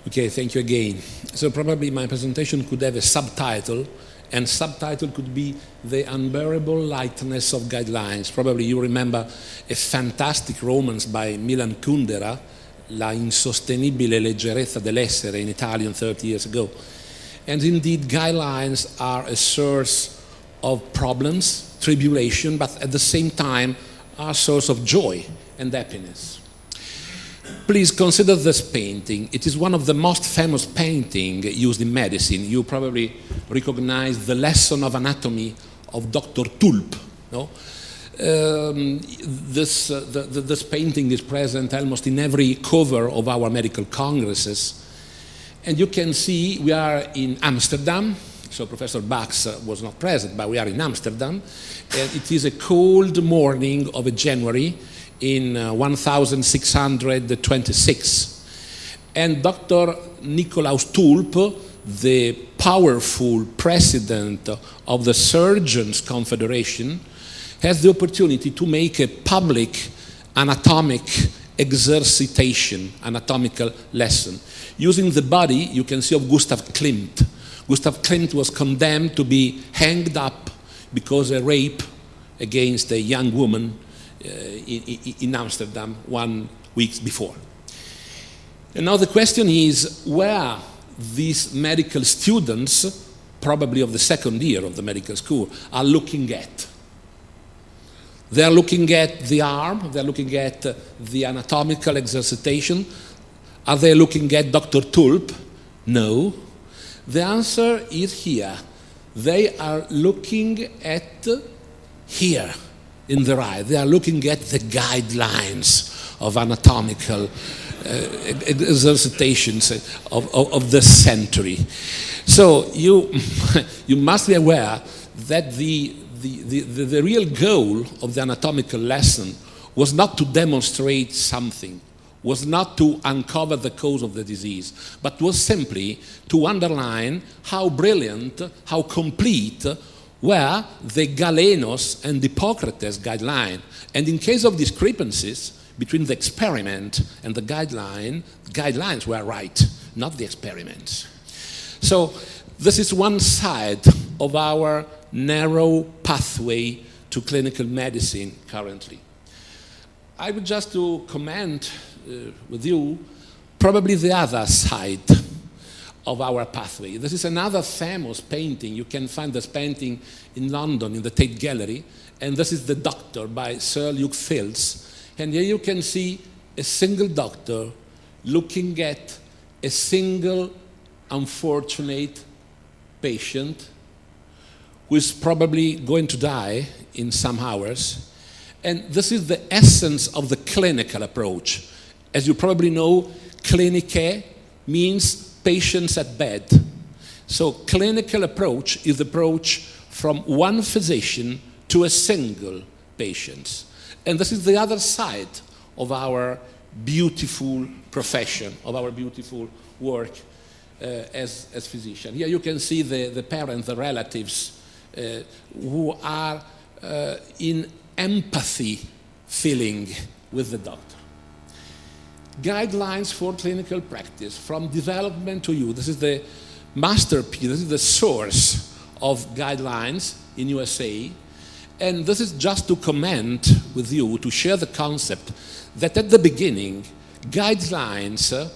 Okay, thank you again. So probably my presentation could have a subtitle, and subtitle could be The Unbearable Lightness of Guidelines. Probably you remember a fantastic romance by Milan Kundera, La insostenibile leggerezza dell'essere, in Italian 30 years ago. And indeed, guidelines are a source of problems, tribulation, but at the same time are a source of joy and happiness. Please consider this painting. It is one of the most famous paintings used in medicine. You probably recognize the lesson of anatomy of Dr. Tulp. No? This painting is present almost in every cover of our medical congresses. And you can see we are in Amsterdam. So Professor Bax was not present, but we are in Amsterdam. And it is a cold morning of January in 1626. And Dr. Nicolaus Tulp, the powerful president of the Surgeons' Confederation, has the opportunity to make a public anatomic exercitation, anatomical lesson. Using the body, you can see, of Gustav Klimt. Gustav Klimt was condemned to be hanged up because of a rape against a young woman in Amsterdam 1 week before. And now the question is, where these medical students, probably of the second year of the medical school, are looking at? They are looking at the arm, they are looking at the anatomical exercitation. Are they looking at Dr. Tulp? No. The answer is here. They are looking at here in the right. They are looking at the guidelines of anatomical exercitations of the century. So you must be aware that the real goal of the anatomical lesson was not to demonstrate something, was not to uncover the cause of the disease, but was simply to underline how brilliant, how complete were the Galenos and Hippocrates guideline. And in case of discrepancies between the experiment and the guidelines were right, not the experiments. So this is one side of our narrow pathway to clinical medicine currently. I would just to comment with you probably the other side of our pathway. This is another famous painting. You can find this painting in London in the Tate Gallery, and this is The Doctor by Sir Luke Fields. And here you can see a single doctor looking at a single unfortunate patient who is probably going to die in some hours. And this is the essence of the clinical approach. As you probably know, clinicae means patients at bed. So clinical approach is the approach from one physician to a single patient. And this is the other side of our beautiful profession, of our beautiful work as physician. Here you can see the parents, the relatives who are in empathy feeling with the doctor. Guidelines for clinical practice, from development to use. This is the masterpiece, this is the source of guidelines in USA. And this is just to comment with you, to share the concept that at the beginning, guidelines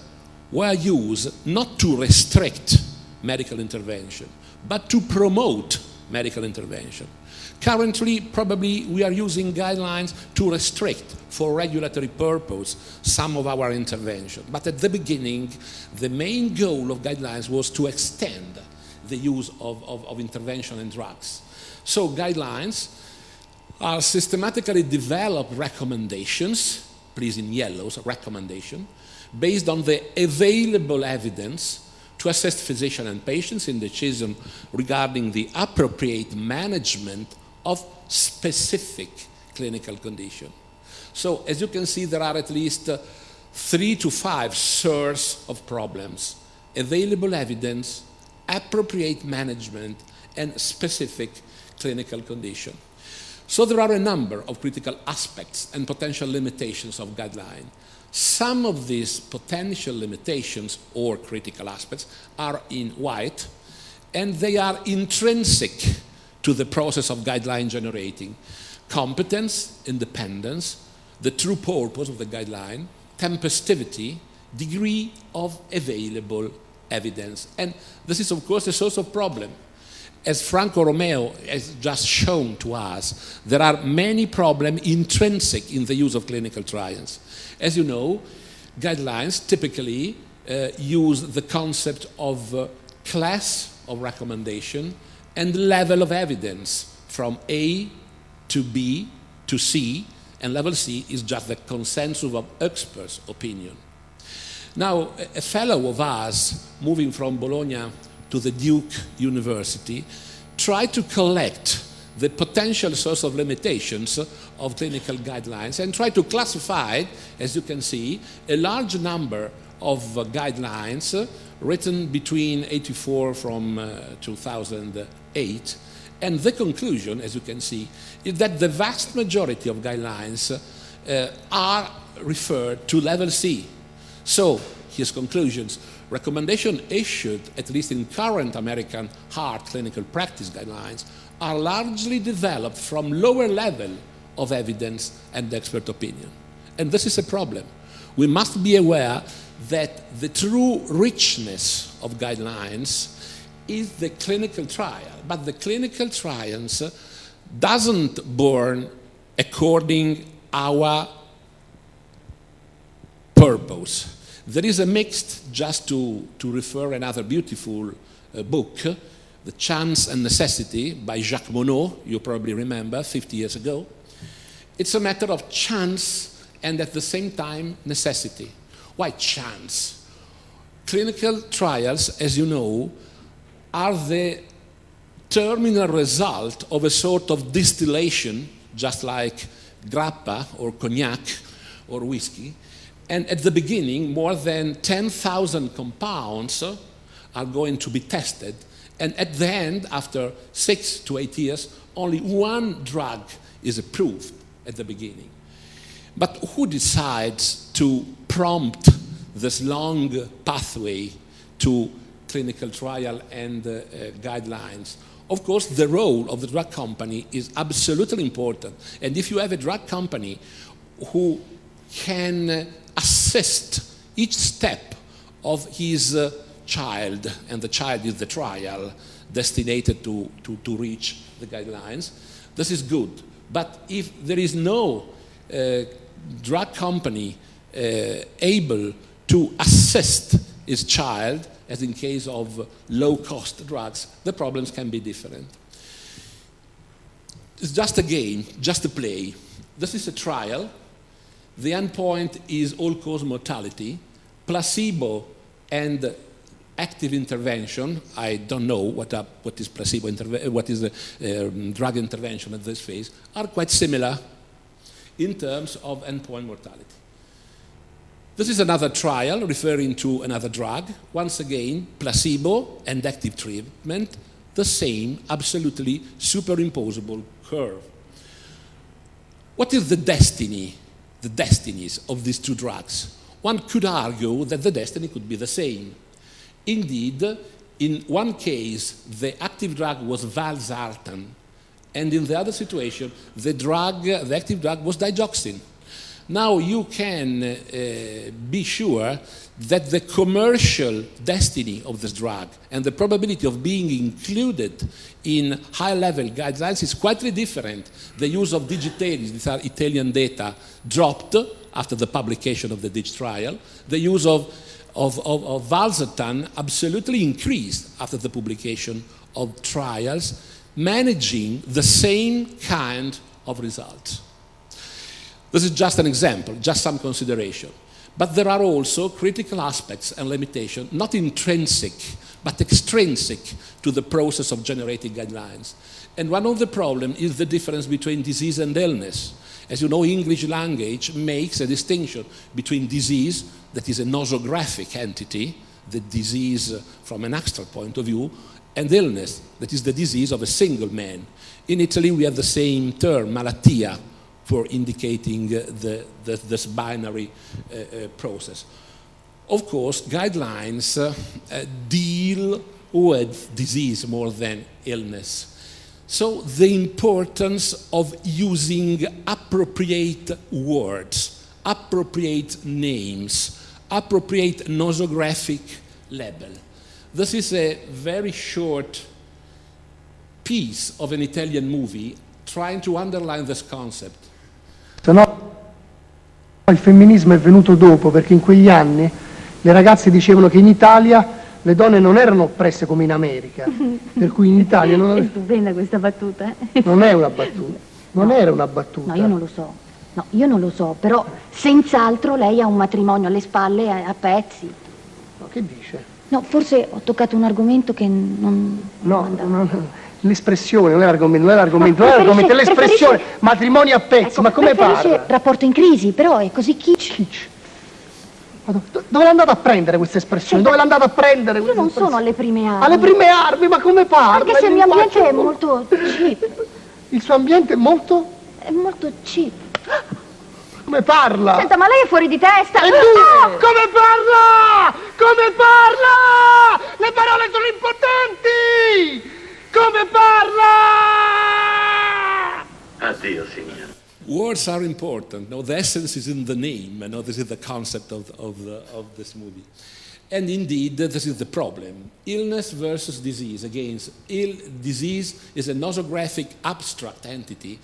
were used not to restrict medical intervention, but to promote medical intervention. Currently, probably we are using guidelines to restrict, for regulatory purpose, some of our intervention. But at the beginning, the main goal of guidelines was to extend the use of intervention and drugs. So guidelines are systematically developed recommendations, please in yellow, so recommendation, based on the available evidence to assist physicians and patients in decision regarding the appropriate management of specific clinical condition. So as you can see, there are at least 3 to 5 sources of problems: available evidence, appropriate management, and specific clinical condition. So there are a number of critical aspects and potential limitations of guideline. Some of these potential limitations or critical aspects are in white, and they are intrinsic to the process of guideline generating. Competence, independence, the true purpose of the guideline, tempestivity, degree of available evidence. And this is, of course, a source of problem. As Franco Romeo has just shown to us, there are many problems intrinsic in the use of clinical trials. As you know, guidelines typically use the concept of class of recommendation and level of evidence from A to B to C, and level C is just the consensus of experts' opinion. Now, a fellow of ours moving from Bologna to the Duke University tried to collect the potential source of limitations of clinical guidelines and try to classify, as you can see, a large number of guidelines written between 84 from 2008. And the conclusion, as you can see, is that the vast majority of guidelines are referred to level C. So, his conclusions: recommendation issued, at least in current American heart clinical practice guidelines, are largely developed from lower level of evidence and expert opinion. And this is a problem. We must be aware that the true richness of guidelines is the clinical trial, but the clinical trials doesn't born according our purpose. There is a mixed, just to refer another beautiful book, The Chance and Necessity by Jacques Monod, you probably remember, 50 years ago. It's a matter of chance and at the same time necessity. Why chance? Clinical trials, as you know, are the terminal result of a sort of distillation, just like grappa or cognac or whiskey. And at the beginning, more than 10,000 compounds are going to be tested. And at the end, after 6 to 8 years, only one drug is approved at the beginning. But who decides to prompt this long pathway to clinical trial and guidelines? Of course, the role of the drug company is absolutely important. And if you have a drug company who can assist each step of his child, and the child is the trial destined to reach the guidelines, this is good. But if there is no drug company able to assist his child, as in case of low-cost drugs, the problems can be different. It's just a game, just a play. This is a trial. The endpoint is all-cause mortality, placebo and active intervention. I don't know what is placebo what is drug intervention at this phase, are quite similar in terms of endpoint mortality. This is another trial referring to another drug. Once again, placebo and active treatment, the same absolutely superimposable curve. What is the destiny? The destinies of these two drugs? One could argue that the destiny could be the same. Indeed, in one case, the active drug was valsartan, and in the other situation, the active drug was digoxin. Now you can be sure that the commercial destiny of this drug and the probability of being included in high-level guidelines is quite different. The use of digitalis, these are Italian data, dropped after the publication of the DIG trial. The use of valsartan absolutely increased after the publication of trials, managing the same kind of results. This is just an example, just some consideration. But there are also critical aspects and limitations, not intrinsic, but extrinsic to the process of generating guidelines. And one of the problems is the difference between disease and illness. As you know, English language makes a distinction between disease, that is a nosographic entity, the disease from an abstract point of view, and illness, that is the disease of a single man. In Italy, we have the same term, malattia, for indicating this binary process. Of course, guidelines deal with disease more than illness. So the importance of using appropriate words, appropriate names, appropriate nosographic label. This is a very short piece of an Italian movie trying to underline this concept. Se no, il femminismo è venuto dopo, perché in quegli anni le ragazze dicevano che in Italia le donne non erano oppresse come in America, per cui in Italia non... È stupenda questa battuta. Non è una battuta, non era una battuta. No, io non lo so. No, io non lo so, però senz'altro lei ha un matrimonio alle spalle a pezzi. No, che dice? No, forse ho toccato un argomento che non andava. L'espressione, non è l'argomento, è l'espressione, matrimonio a pezzi, ecco, ma come parla? Rapporto in crisi, però è così kitsch. Dove l'è andata a prendere questa espressione? Dove l'è andata a prendere? Io non sono alle prime armi. Alle prime armi, ma come parla? Anche se il mio ambiente è molto cheap. Il suo ambiente è molto? È molto cheap. Come parla? Senta, ma lei è fuori di testa! E tu? Come parla? Come parla? Le parole sono importanti! Come parla? Addio, signore. Words are important. No, the essence is in the name. No, this is the concept of this movie. And indeed, this is the problem. Illness versus disease. Again, disease is a nosographic abstract entity,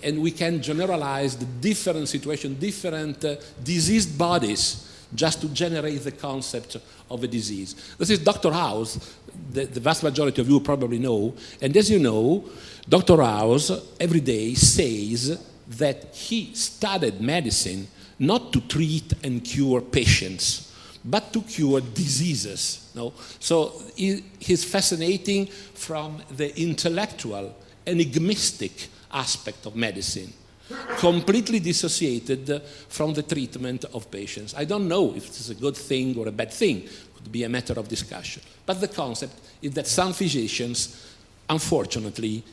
and we can generalize the different situation, different diseased bodies, just to generate the concept of a disease. This is Dr. House, the vast majority of you probably know, and as you know, Dr. House every day says that he studied medicine not to treat and cure patients, but to cure diseases. No? So he's fascinating from the intellectual, enigmistic aspect of medicine, completely dissociated from the treatment of patients. I don't know if this is a good thing or a bad thing. It could be a matter of discussion. But the concept is that some physicians, unfortunately,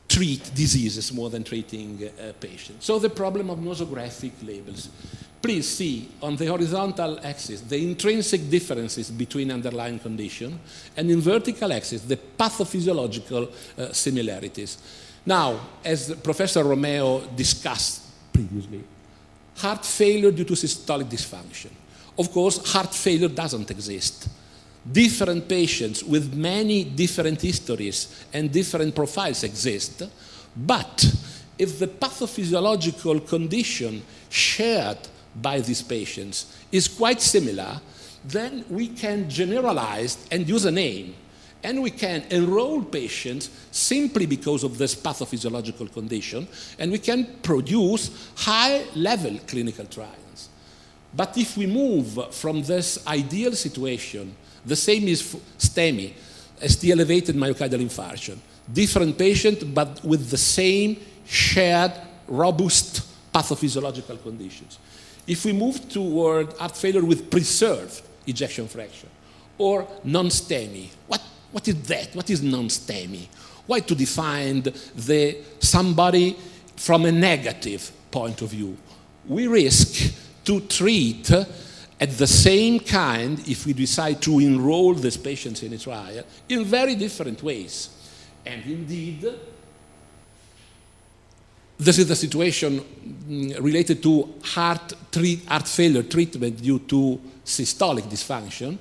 treat diseases more than treating patients. So the problem of nosographic labels. Please see on the horizontal axis the intrinsic differences between underlying conditions, and in vertical axis the pathophysiological similarities. Now, as Professor Romeo discussed previously, heart failure due to systolic dysfunction. Of course, heart failure doesn't exist. Different patients with many different histories and different profiles exist, but if the pathophysiological condition shared by these patients is quite similar, then we can generalize and use a name. And we can enroll patients simply because of this pathophysiological condition, and we can produce high-level clinical trials. But if we move from this ideal situation, the same is STEMI, ST-elevated myocardial infarction. Different patient, but with the same shared, robust pathophysiological conditions. If we move toward heart failure with preserved ejection fraction, or non-STEMI, what is that? What is non-STEMI? Why to define somebody from a negative point of view? We risk to treat at the same kind, if we decide to enroll these patients in a trial, in very different ways. And indeed, this is the situation related to heart failure treatment due to systolic dysfunction.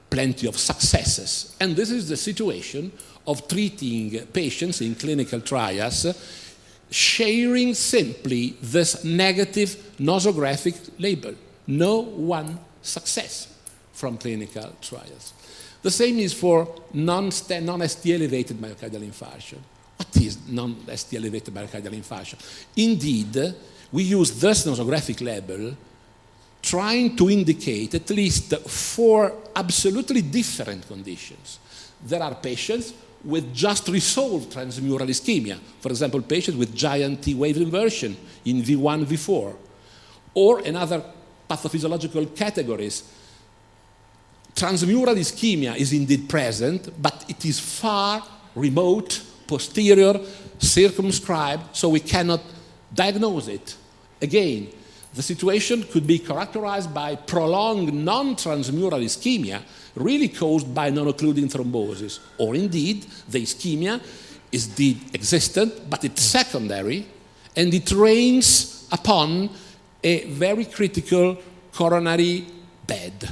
Plenty of successes. And this is the situation of treating patients in clinical trials, sharing simply this negative nosographic label. No one success from clinical trials. The same is for non-ST-elevated myocardial infarction. What is non-ST-elevated myocardial infarction? Indeed, we use this nosographic label trying to indicate at least 4 absolutely different conditions. There are patients with just resolved transmural ischemia, for example, patients with giant T-wave inversion in V1, V4, or another pathophysiological categories. Transmural ischemia is indeed present, but it is far remote, posterior, circumscribed, so we cannot diagnose it. Again, the situation could be characterized by prolonged non-transmural ischemia, really caused by non-occluding thrombosis, or indeed the ischemia is indeed existent, but it's secondary, and it reigns upon a very critical coronary bed.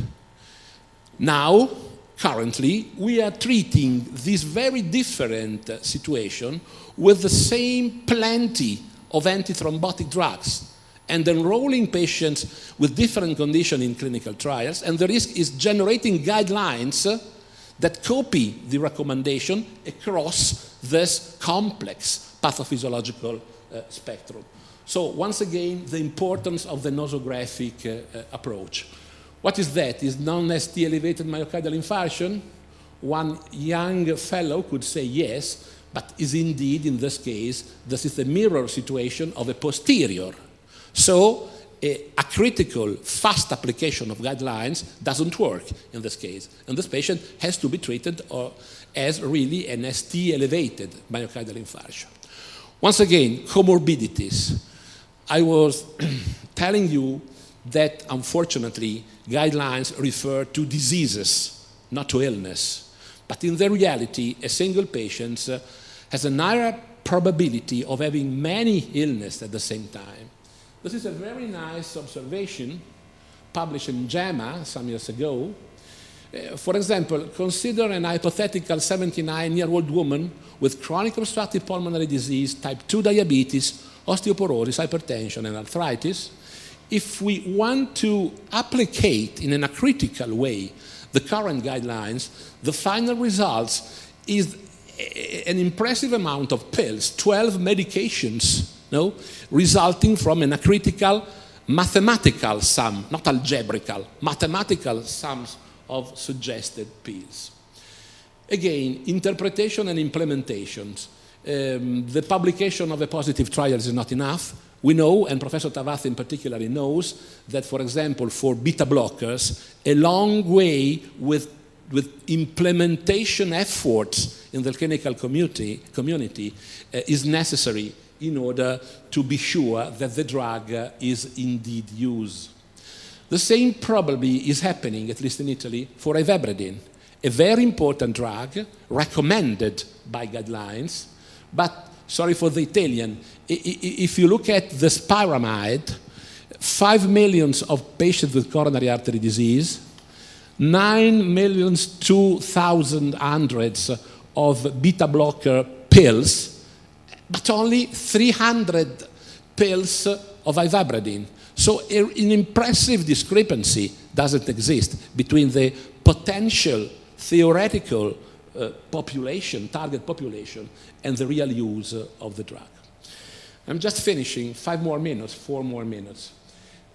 Now, currently, we are treating this very different situation with the same plenty of antithrombotic drugs and enrolling patients with different conditions in clinical trials, and the risk is generating guidelines that copy the recommendation across this complex pathophysiological spectrum. So once again, the importance of the nosographic approach. What is that? Is non-ST elevated myocardial infarction? One young fellow could say yes, but is indeed, in this case, this is the mirror situation of a posterior. So a critical, fast application of guidelines doesn't work in this case. And this patient has to be treated as really an ST elevated myocardial infarction. Once again, comorbidities. I was telling you that, unfortunately, guidelines refer to diseases, not to illness. But in the reality, a single patient has a higher probability of having many illnesses at the same time. This is a very nice observation published in JAMA some years ago. For example, consider an hypothetical 79-year-old woman with chronic obstructive pulmonary disease, type 2 diabetes, osteoporosis, hypertension, and arthritis. If we want to applicate in a critical way the current guidelines, the final results is an impressive amount of pills, 12 medications, no, resulting from an acritical mathematical sum, not algebraical, mathematical sums of suggested pills. Again, interpretation and implementations. The publication of a positive trial is not enough. We know, and Professor Tavath in particular knows, that, for example, for beta blockers, a long way with implementation efforts in the clinical community is necessary in order to be sure that the drug is indeed used. The same probably is happening, at least in Italy, for ivabradine, a very important drug recommended by guidelines, but sorry for the Italian, if you look at the pyramid, 5 million of patients with coronary artery disease, 9,200,000 of beta blocker pills, but only 300 pills of ivabradine. So an impressive discrepancy doesn't exist between the potential theoretical population, target population, and the real use of the drug. I'm just finishing, 4 more minutes.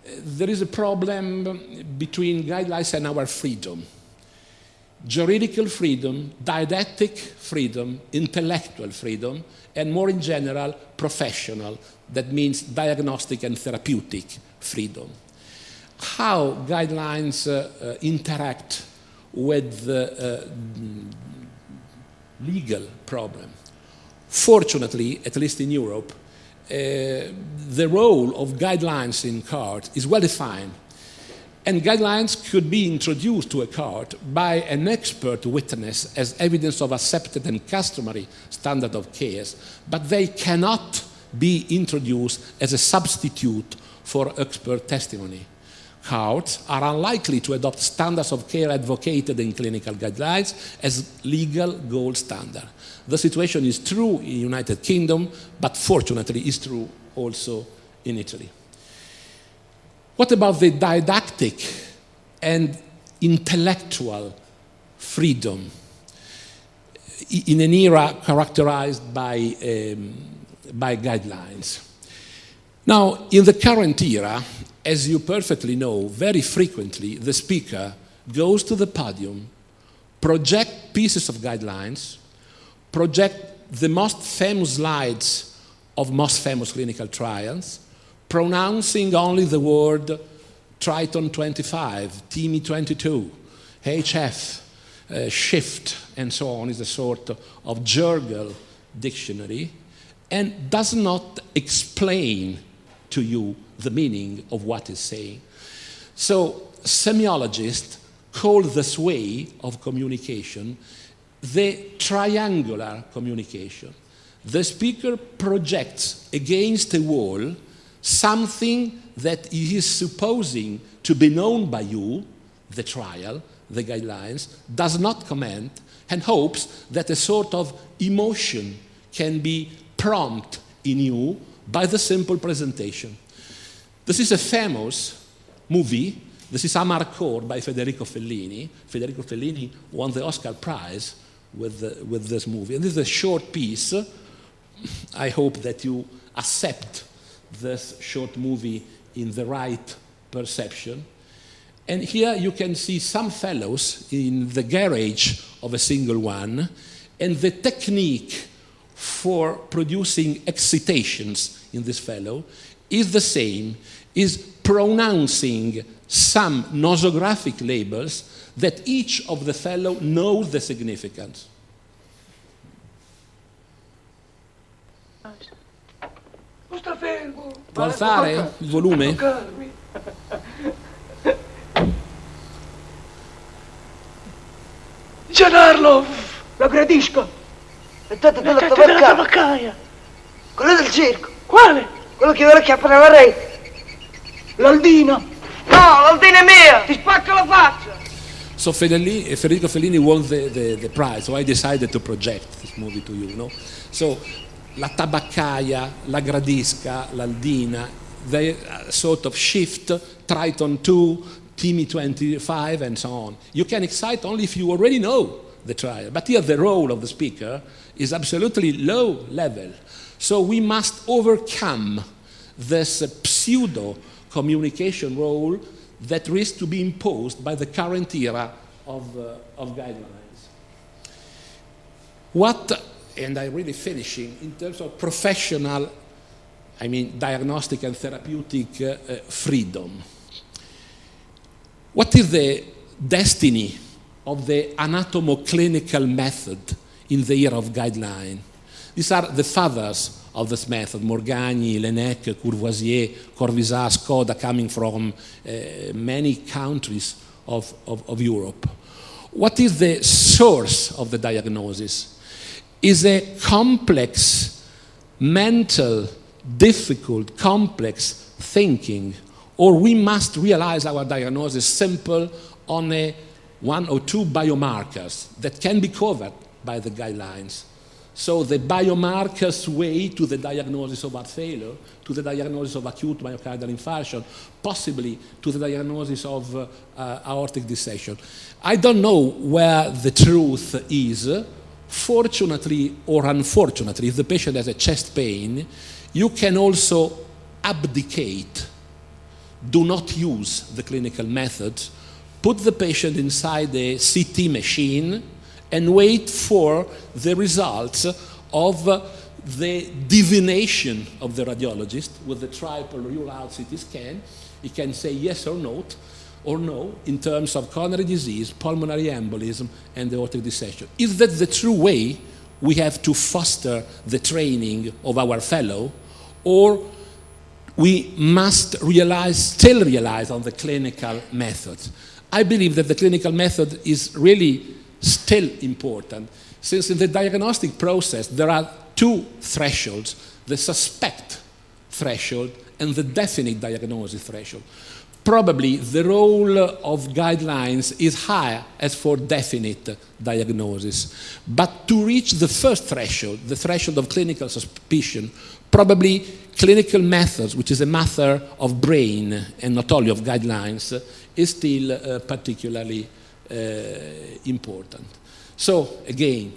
There is a problem between guidelines and our freedom. Juridical freedom, didactic freedom, intellectual freedom, and more in general, professional. That means diagnostic and therapeutic freedom. How guidelines interact with the legal problem. Fortunately, at least in Europe, the role of guidelines in CART is well defined, and guidelines could be introduced to a CART by an expert witness as evidence of accepted and customary standard of care, but they cannot be introduced as a substitute for expert testimony. CARTs are unlikely to adopt standards of care advocated in clinical guidelines as legal gold standard. The situation is true in the United Kingdom, but fortunately is true also in Italy. What about the didactic and intellectual freedom in an era characterized by guidelines? Now, in the current era, as you perfectly know, very frequently the speaker goes to the podium, projects pieces of guidelines, projects the most famous slides of most famous clinical trials, pronouncing only the word Triton 25, TIMI 22, HF, shift, and so on, is a sort of Jurgel dictionary, and does not explain to you the meaning of what it's saying. So semiologists call this way of communication the triangular communication. The speaker projects against a wall something that he is supposing to be known by you, the trial, the guidelines, does not comment, and hopes that a sort of emotion can be prompt in you by the simple presentation. This is a famous movie. This is Amarcord by Federico Fellini. Federico Fellini won the Oscar Prize with this movie. And this is a short piece. I hope that you accept this short movie in the right perception. And here you can see some fellows in the garage of a single one, and the technique for producing excitations in this fellow is the same, is pronouncing some nosographic labels that each of the fellow knows the significance. Sta fermo. Può alzare il volume? Gianarlo, lo gradisco. Mettete della tabaccaia. Quello del circo. Quale? Quello che vuole chiappare la rete. L'Aldino. No, l'Aldino è mia. Ti spacco la faccia. So Federico Fellini won the prize, so I decided to project this movie to you, you know? So la tabaccaia, la gradisca, l'Aldina, they sort of shift, Triton 2, Timmy 25, and so on. You can excite only if you already know the trial. But here the role of the speaker is absolutely low level. So we must overcome this pseudo communication role that risks to be imposed by the current era of guidelines. What, and I'm really finishing, in terms of professional, I mean diagnostic and therapeutic freedom. What is the destiny of the anatomo-clinical method in the era of guideline? These are the fathers of this method, Morgagni, Lenec, Courvoisier, Corvisart, Skoda, coming from many countries of Europe. What is the source of the diagnosis? Is a complex, mental, difficult, complex thinking, or we must realize our diagnosis simple on one or two biomarkers that can be covered by the guidelines. So the biomarkers way to the diagnosis of heart failure, to the diagnosis of acute myocardial infarction, possibly to the diagnosis of aortic dissection. I don't know where the truth is. Fortunately or unfortunately, if the patient has a chest pain, you can also abdicate. Do not use the clinical method. Put the patient inside a CT machine and wait for the results of the divination of the radiologist with the triple rule-out CT scan. He can say yes or no in terms of coronary disease, pulmonary embolism, and aortic dissection. Is that the true way we have to foster the training of our fellow, or we must still realize on the clinical method? I believe that the clinical method is really still important, since in the diagnostic process there are two thresholds, the suspect threshold and the definite diagnosis threshold. Probably the role of guidelines is higher as for definite diagnosis. But to reach the first threshold, the threshold of clinical suspicion, probably clinical methods, which is a matter of brain and not only of guidelines, is still particularly important. So again,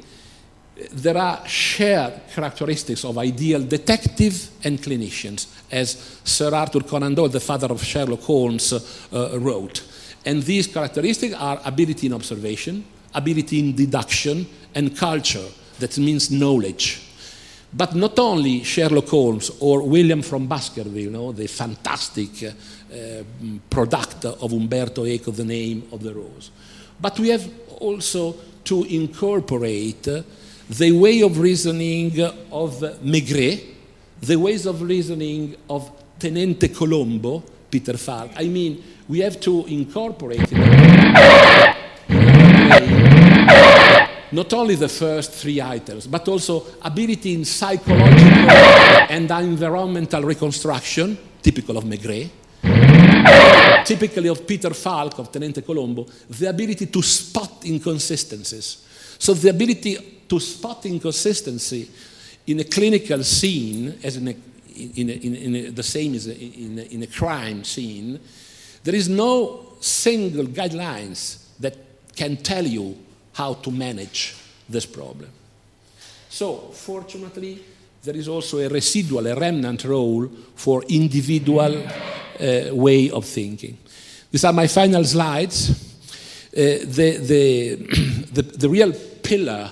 there are shared characteristics of ideal detectives and clinicians, as Sir Arthur Conan Doyle, the father of Sherlock Holmes, wrote. And these characteristics are ability in observation, ability in deduction, and culture, that means knowledge. But not only Sherlock Holmes or William from Baskerville, you know, the fantastic product of Umberto Eco, The Name of the Rose. But we have also to incorporate the way of reasoning of Maigret, the ways of reasoning of Tenente Colombo, Peter Falk. I mean, we have to incorporate in our brain not only the first three items, but also ability in psychological and environmental reconstruction, typical of Maigret, typically of Peter Falk, of Tenente Colombo, the ability to spot inconsistencies. So the ability to spot inconsistency in a clinical scene, as the same as in a crime scene, there is no single guidelines that can tell you how to manage this problem. So, fortunately, there is also a residual, a remnant role for individual way of thinking. These are my final slides. The real pillar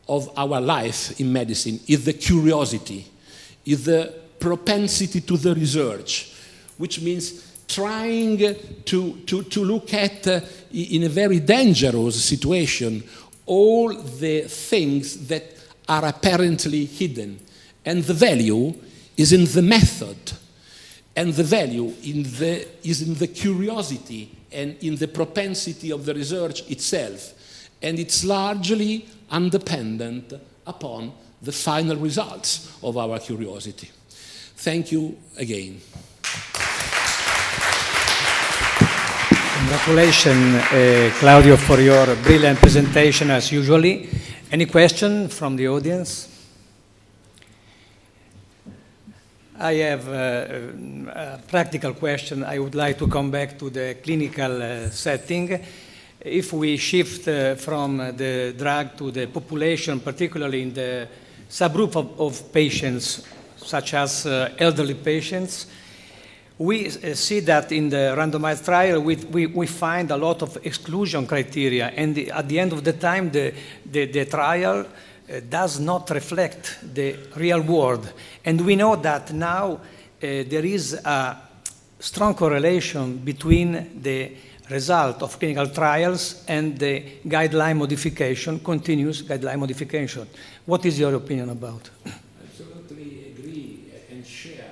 of our life in medicine is the curiosity, is the propensity to the research, which means trying to look at, in a very dangerous situation, all the things that are apparently hidden. And the value is in the method, and the value is in the curiosity and in the propensity of the research itself. And it's largely undependent upon the final results of our curiosity. Thank you again. Congratulations, Claudio, for your brilliant presentation as usually. Any question from the audience? I have a practical question. I would like to come back to the clinical setting. If we shift from the drug to the population, particularly in the subgroup of patients, such as elderly patients, we see that in the randomized trial, we find a lot of exclusion criteria, and at the end of the time, the trial does not reflect the real world. And we know that now there is a strong correlation between the result of clinical trials and the guideline modification, continuous guideline modification. What is your opinion about? Absolutely agree and share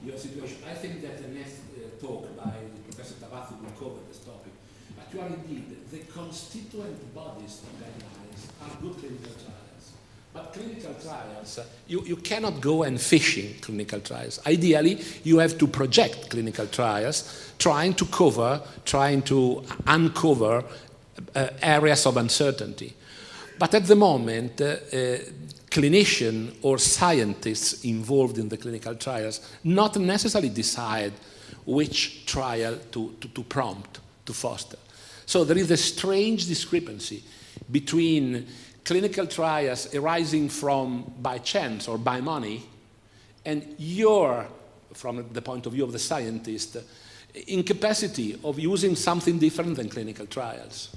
your situation. I think that the next talk by Professor Tavazzi will cover this topic. Actually, indeed, the constituent bodies of guidelines are good clinical trials. But clinical trials, you cannot go and fishing clinical trials. Ideally, you have to project clinical trials, trying to uncover areas of uncertainty. But at the moment, clinicians or scientists involved in the clinical trials not necessarily decide which trial to prompt, to foster. So there is a strange discrepancy between clinical trials arising from by chance or by money, and your, from the point of view of the scientist, incapacity of using something different than clinical trials.